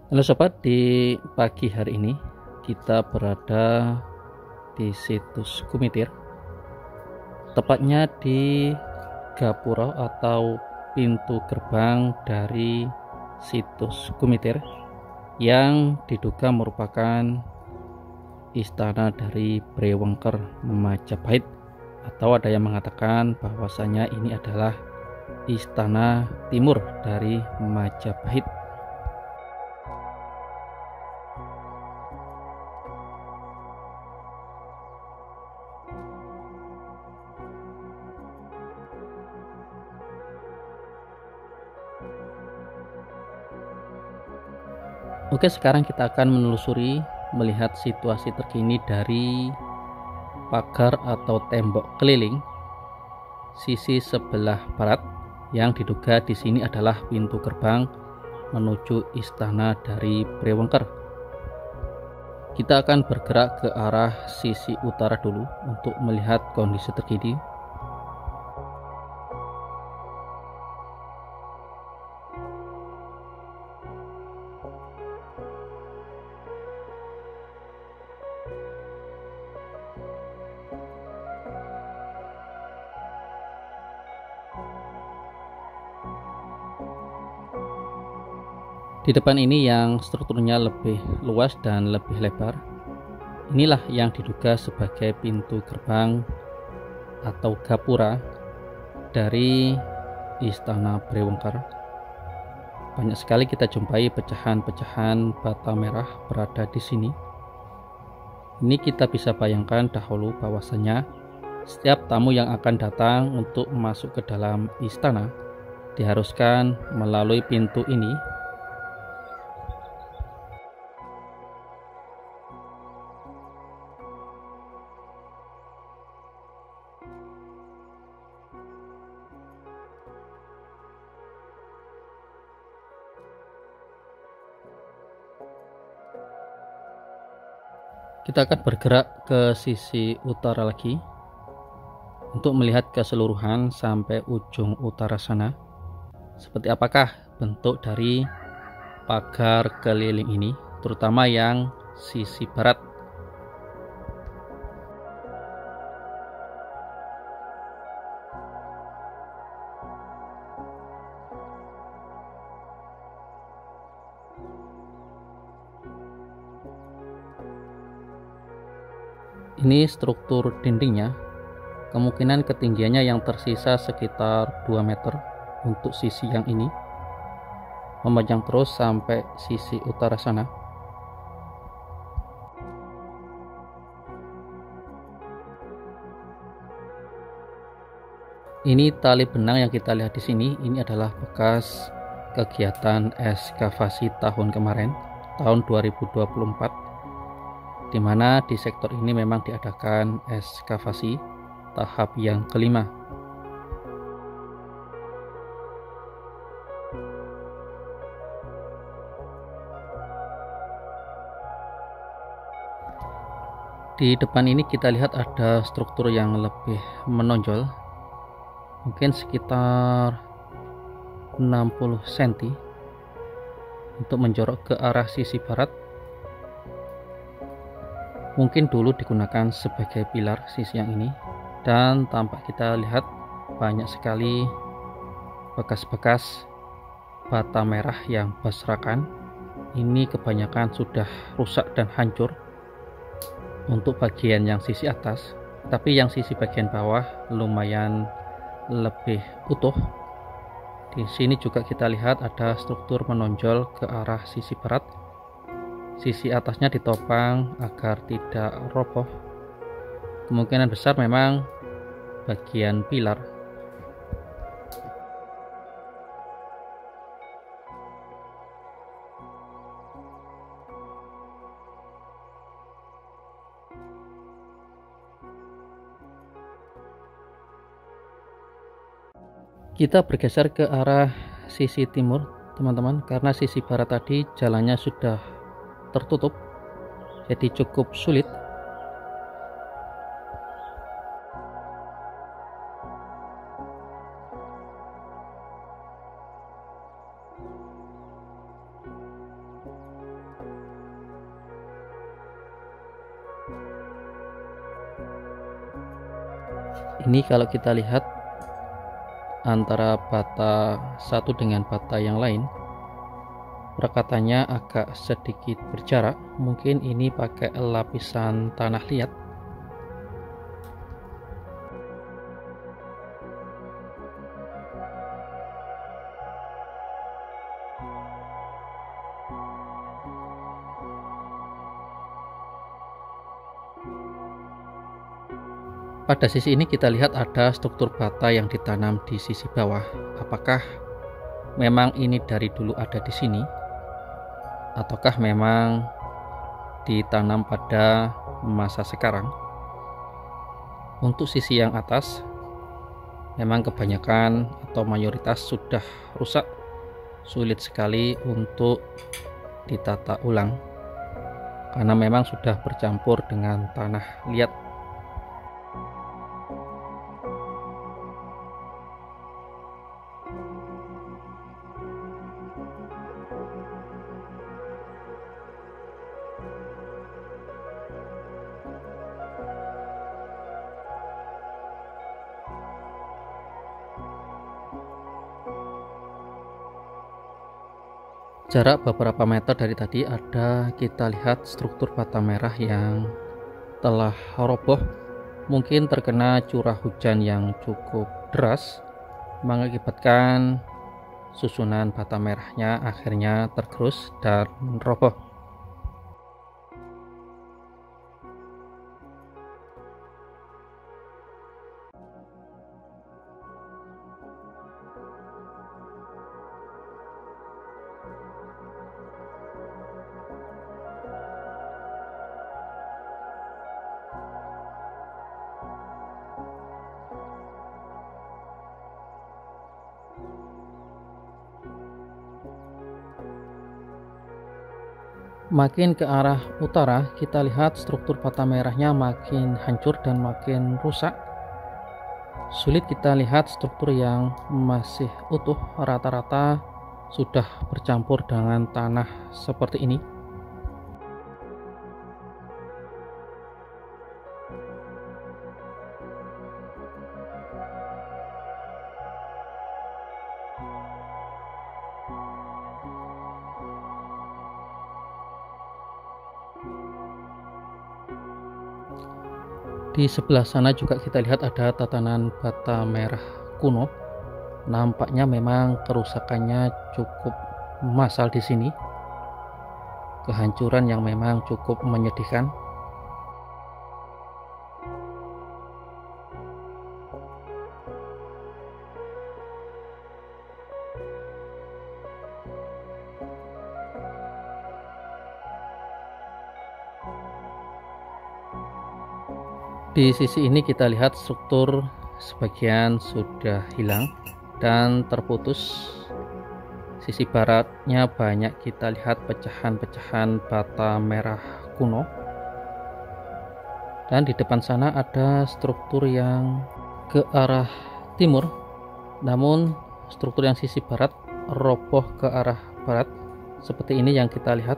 Halo sobat, di pagi hari ini kita berada di situs Kumitir, tepatnya di gapura atau pintu gerbang dari situs Kumitir yang diduga merupakan istana dari Brewengker Majapahit, atau ada yang mengatakan bahwasanya ini adalah istana timur dari Majapahit. Oke, sekarang kita akan menelusuri melihat situasi terkini dari pagar atau tembok keliling sisi sebelah barat yang diduga di sini adalah pintu gerbang menuju istana dari Brewengker. Kita akan bergerak ke arah sisi utara dulu untuk melihat kondisi terkini. Di depan ini yang strukturnya lebih luas dan lebih lebar, inilah yang diduga sebagai pintu gerbang atau gapura dari istana Brewengker. Banyak sekali kita jumpai pecahan-pecahan bata merah berada di sini. Ini kita bisa bayangkan dahulu bahwasanya setiap tamu yang akan datang untuk masuk ke dalam istana diharuskan melalui pintu ini. Kita akan bergerak ke sisi utara lagi untuk melihat keseluruhan sampai ujung utara sana. Seperti apakah bentuk dari pagar keliling ini, terutama yang sisi barat. Ini struktur dindingnya, kemungkinan ketinggiannya yang tersisa sekitar 2 meter untuk sisi yang ini, memanjang terus sampai sisi utara sana. Ini tali benang yang kita lihat di sini, ini adalah bekas kegiatan ekskavasi tahun kemarin, tahun 2024, di mana di sektor ini memang diadakan ekskavasi tahap yang kelima. Di depan ini kita lihat ada struktur yang lebih menonjol, mungkin sekitar 60 cm untuk menjorok ke arah sisi barat. Mungkin dulu digunakan sebagai pilar sisi yang ini, dan tampak kita lihat banyak sekali bekas-bekas bata merah yang berserakan. Ini kebanyakan sudah rusak dan hancur untuk bagian yang sisi atas, tapi yang sisi bagian bawah lumayan lebih utuh. Di sini juga kita lihat ada struktur menonjol ke arah sisi barat. Sisi atasnya ditopang agar tidak roboh. Kemungkinan besar memang bagian pilar. Kita bergeser ke arah sisi timur, teman-teman, karena sisi barat tadi jalannya sudah tertutup, jadi cukup sulit. Ini kalau kita lihat antara bata satu dengan bata yang lain, perekatannya agak sedikit berjarak. Mungkin ini pakai lapisan tanah liat. Pada sisi ini kita lihat ada struktur bata yang ditanam di sisi bawah. Apakah memang ini dari dulu ada di sini, ataukah memang ditanam pada masa sekarang? Untuk sisi yang atas, memang kebanyakan atau mayoritas sudah rusak, sulit sekali untuk ditata ulang karena memang sudah bercampur dengan tanah liat. Jarak beberapa meter dari tadi ada kita lihat struktur bata merah yang telah roboh, mungkin terkena curah hujan yang cukup deras, mengakibatkan susunan bata merahnya akhirnya tergerus dan roboh. Makin ke arah utara, kita lihat struktur bata merahnya makin hancur dan makin rusak. Sulit kita lihat struktur yang masih utuh, rata-rata sudah bercampur dengan tanah seperti ini. Di sebelah sana juga kita lihat ada tatanan bata merah kuno. Nampaknya memang kerusakannya cukup massal di sini. Kehancuran yang memang cukup menyedihkan. Di sisi ini kita lihat struktur sebagian sudah hilang dan terputus. Sisi baratnya banyak kita lihat pecahan-pecahan bata merah kuno. Dan di depan sana ada struktur yang ke arah timur, namun struktur yang sisi barat roboh ke arah barat, seperti ini yang kita lihat.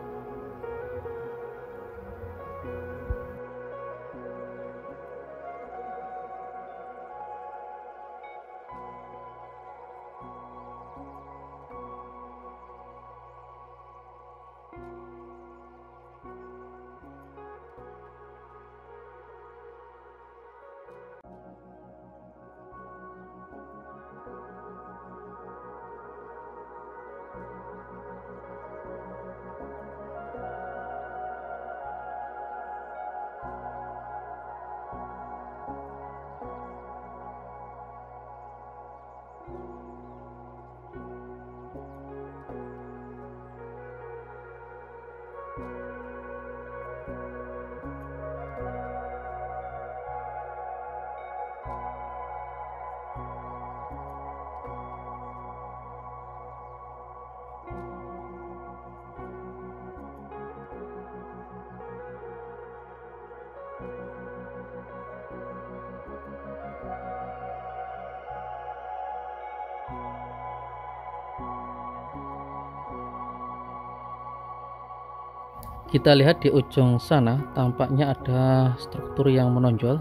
Kita lihat di ujung sana tampaknya ada struktur yang menonjol.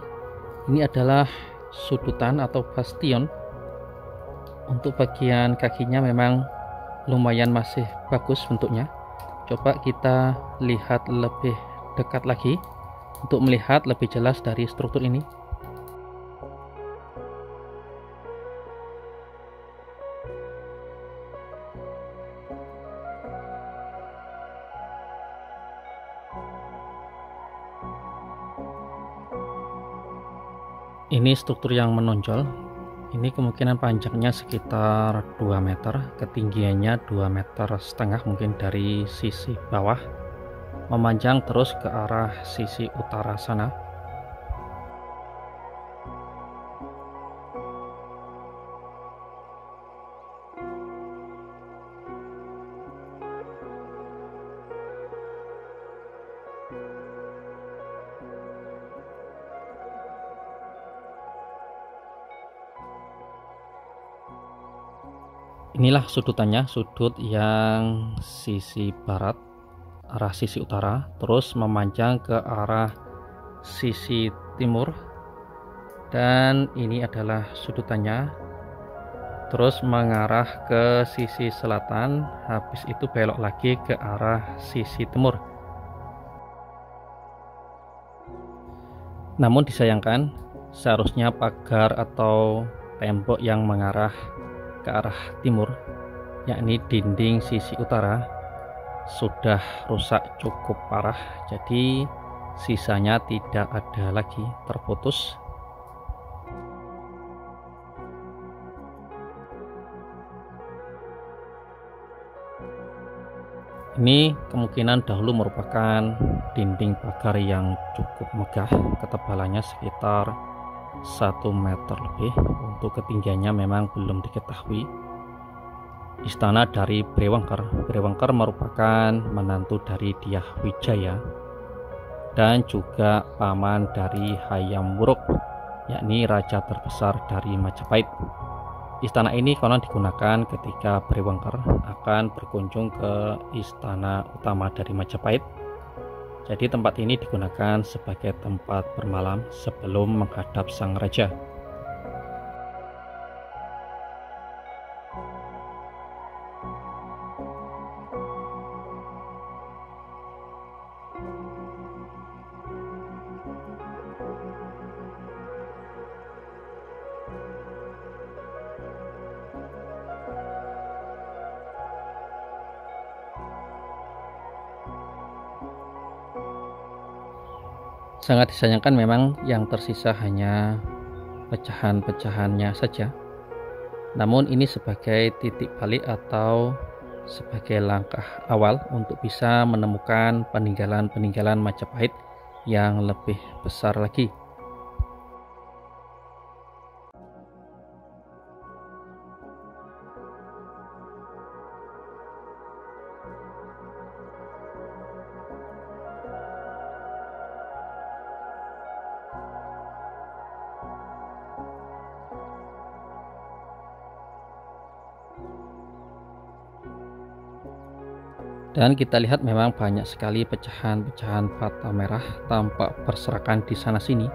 Ini adalah sudutan atau bastion. Untuk bagian kakinya memang lumayan masih bagus bentuknya. Coba kita lihat lebih dekat lagi untuk melihat lebih jelas dari struktur ini. Ini struktur yang menonjol. Ini kemungkinan panjangnya sekitar 2 meter, ketinggiannya 2,5 meter mungkin dari sisi bawah, memanjang terus ke arah sisi utara sana. Inilah sudutannya, sudut yang sisi barat arah sisi utara, terus memanjang ke arah sisi timur, dan ini adalah sudutannya, terus mengarah ke sisi selatan, habis itu belok lagi ke arah sisi timur. Namun disayangkan, seharusnya pagar atau tembok yang mengarah ke arah timur, yakni dinding sisi utara, sudah rusak cukup parah, jadi sisanya tidak ada lagi, terputus. Ini kemungkinan dahulu merupakan dinding pagar yang cukup megah, ketebalannya sekitar 1 meter lebih. Untuk ketinggiannya memang belum diketahui. Istana dari Brewangker. Brewangker merupakan menantu dari Dyah Wijaya dan juga paman dari Hayam Wuruk, yakni raja terbesar dari Majapahit. Istana ini konon digunakan ketika Brewangker akan berkunjung ke istana utama dari Majapahit. Jadi tempat ini digunakan sebagai tempat bermalam sebelum menghadap sang raja. Sangat disayangkan memang yang tersisa hanya pecahan-pecahannya saja. Namun ini sebagai titik balik atau sebagai langkah awal untuk bisa menemukan peninggalan-peninggalan Majapahit yang lebih besar lagi. Dan kita lihat memang banyak sekali pecahan-pecahan bata merah tampak berserakan di sana sini,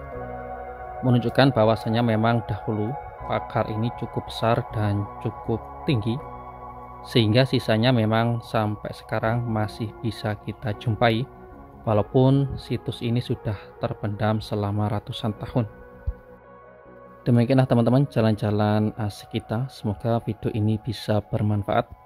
menunjukkan bahwasanya memang dahulu pagar ini cukup besar dan cukup tinggi, sehingga sisanya memang sampai sekarang masih bisa kita jumpai, walaupun situs ini sudah terpendam selama ratusan tahun. Demikianlah teman-teman jalan-jalan asik kita, semoga video ini bisa bermanfaat.